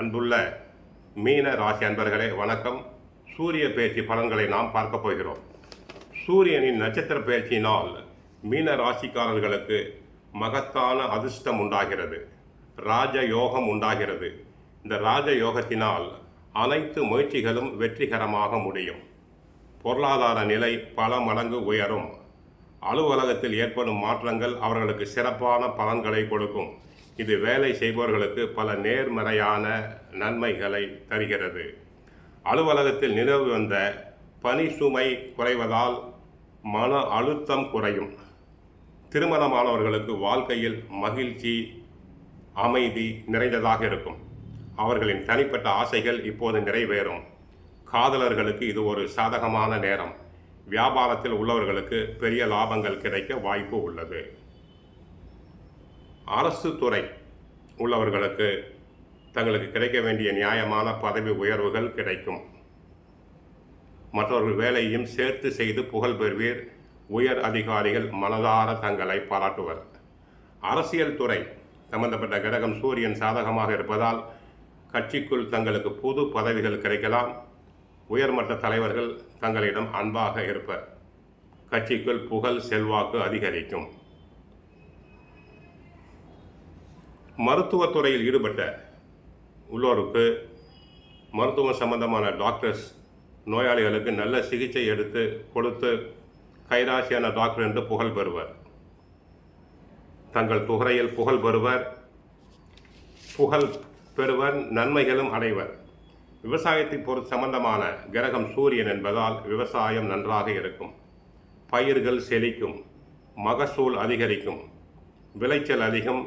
அன்புள்ள மீன ராசி அன்பர்களே வணக்கம். சூரிய பெயர்ச்சி பலன்களை நாம் பார்க்க போகிறோம். சூரியனின் நட்சத்திர பெயர்ச்சியினால் மீன ராசிக்காரர்களுக்கு மகத்தான அதிர்ஷ்டம் உண்டாகிறது, ராஜ யோகம் உண்டாகிறது. இந்த ராஜ யோகத்தினால் அனைத்து முயற்சிகளும் வெற்றிகரமாக முடியும். பொருளாதார நிலை பல மடங்கு உயரும். அலுவலகத்தில் ஏற்படும் மாற்றங்கள் அவர்களுக்கு சிறப்பான பலன்களை கொடுக்கும். இது வேலை செய்பவர்களுக்கு பல நேர்மறையான நன்மைகளை தருகிறது. அலுவலகத்தில் நிலவி வந்த பணி சுமை குறைவதால் மன அழுத்தம் குறையும். திருமணமானவர்களுக்கு வாழ்க்கையில் மகிழ்ச்சி, அமைதி நிறைந்ததாக இருக்கும். அவர்களின் தனிப்பட்ட ஆசைகள் இப்போது நிறைவேறும். காதலர்களுக்கு இது ஒரு சாதகமான நேரம். வியாபாரத்தில் உள்ளவர்களுக்கு பெரிய லாபங்கள் கிடைக்க வாய்ப்பு உள்ளது. அரசு துறை உள்ளவர்களுக்கு தங்களுக்கு கிடைக்க வேண்டிய நியாயமான பதவி உயர்வுகள் கிடைக்கும். மற்றவர்கள் வேலையும் சேர்த்து செய்து புகழ் பெறுவீர். உயர் அதிகாரிகள் மனதார தங்களை பாராட்டுவர். அரசியல் துறை சம்பந்தப்பட்ட கிரகம் சூரியன் சாதகமாக இருப்பதால் கட்சிக்குள் தங்களுக்கு புது பதவிகள் கிடைக்கலாம். உயர்மட்ட தலைவர்கள் தங்களிடம் அன்பாக இருப்பர். கட்சிக்குள் புகழ் செல்வாக்கு அதிகரிக்கும். மருத்துவத்துறையில் ஈடுபட்ட உள்ளோருக்கு மருத்துவம் சம்பந்தமான டாக்டர்ஸ் நோயாளிகளுக்கு நல்ல சிகிச்சை எடுத்து கொடுத்து கைராசியான டாக்டர் என்று புகழ் பெறுவர். தங்கள் துறையில் புகழ் பெறுவர், நன்மைகளும் அடைவர். விவசாயத்தை பொறுத்து சம்பந்தமான கிரகம் சூரியன் என்பதால் விவசாயம் நன்றாக இருக்கும். பயிர்கள் செழிக்கும், மகசூல் அதிகரிக்கும், விளைச்சல் அதிகம்,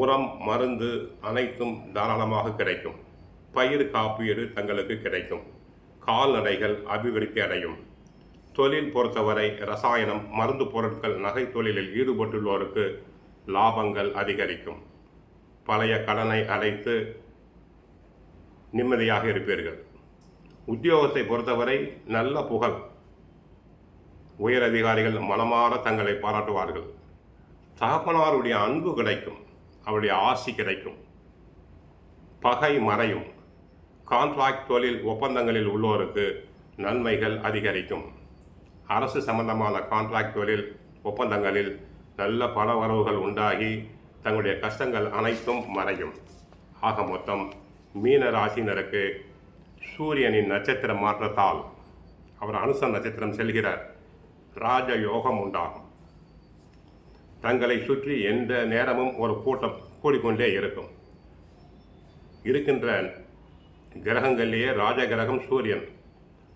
உரம் மருந்து அனைத்தும் தாராளமாக கிடைக்கும். பயிர் காப்பீடு தங்களுக்கு கிடைக்கும். கால்நடைகள் அபிவிருத்தி அடையும். தொழில் பொறுத்தவரை ரசாயனம், மருந்து பொருட்கள், நகை தொழிலில் ஈடுபட்டுள்ளோருக்கு லாபங்கள் அதிகரிக்கும். பழைய கடனை அடைத்து நிம்மதியாக இருப்பீர்கள். உத்தியோகத்தை பொறுத்தவரை நல்ல புகழ். உயர் அதிகாரிகள் மனமாற தங்களை பாராட்டுவார்கள். தகப்பனாருடைய அன்பு கிடைக்கும், அவருடைய ஆசி கிடைக்கும். பகை மறையும். கான்ட்ராக்ட் தொழில் ஒப்பந்தங்களில் உள்ளோருக்கு நன்மைகள் அதிகரிக்கும். அரசு சம்பந்தமான கான்ட்ராக்ட் தொழில் ஒப்பந்தங்களில் நல்ல பண வரவுகள் உண்டாகி தங்களுடைய கஷ்டங்கள் அனைத்தும் மறையும். ஆக மொத்தம் மீன ராசினருக்கு சூரியனின் நட்சத்திர மாற்றத்தால் அவர் அனுச நட்சத்திரம் செல்கிறார். ராஜ யோகம் உண்டாகும். தங்களை சுற்றி எந்த நேரமும் ஒரு கூட்டம் கூடிக்கொண்டே இருக்கும். இருக்கின்ற கிரகங்களிலேயே ராஜ கிரகம் சூரியன்.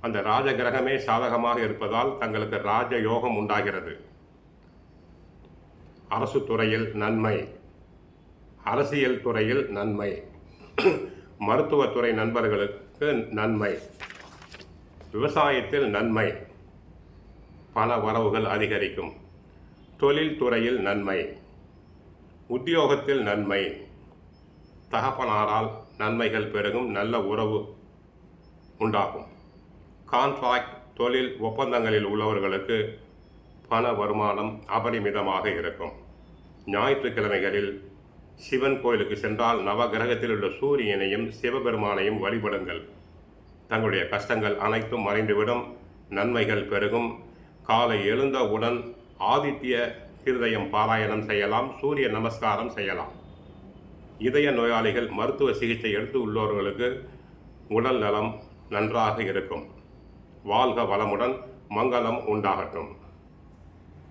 அந்த ராஜ கிரகமே சாதகமாக இருப்பதால் தங்களுக்கு ராஜ யோகம் உண்டாகிறது. அரசு துறையில் நன்மை, அரசியல் துறையில் நன்மை, மருத்துவத்துறை நண்பர்களுக்கு நன்மை, விவசாயத்தில் நன்மை, பண வரவுகள் அதிகரிக்கும். தொழில் துறையில் நன்மை, உத்தியோகத்தில் நன்மை, தகப்பனாரால் நன்மைகள் பெருகும், நல்ல உறவு உண்டாகும். கான்ட்ராக்ட் தொழில் ஒப்பந்தங்களில் உள்ளவர்களுக்கு பண வருமானம் அபரிமிதமாக இருக்கும். ஞாயிற்றுக்கிழமைகளில் சிவன் கோயிலுக்கு சென்றால் நவகிரகத்தில் உள்ள சூரியனையும் சிவபெருமானையும் வழிபடுங்கள். தங்களுடைய கஷ்டங்கள் அனைத்தும் மறைந்துவிடும், நன்மைகள் பெருகும். காலை எழுந்தவுடன் ஆதித்ய ஹிருதயம் பாராயணம் செய்யலாம், சூரிய நமஸ்காரம் செய்யலாம். இதய நோயாளிகள் மருத்துவ சிகிச்சை எடுத்து உள்ளவர்களுக்கு உடல் நலம் நன்றாக இருக்கும். வாழ்க வளமுடன், மங்களம் உண்டாகட்டும்.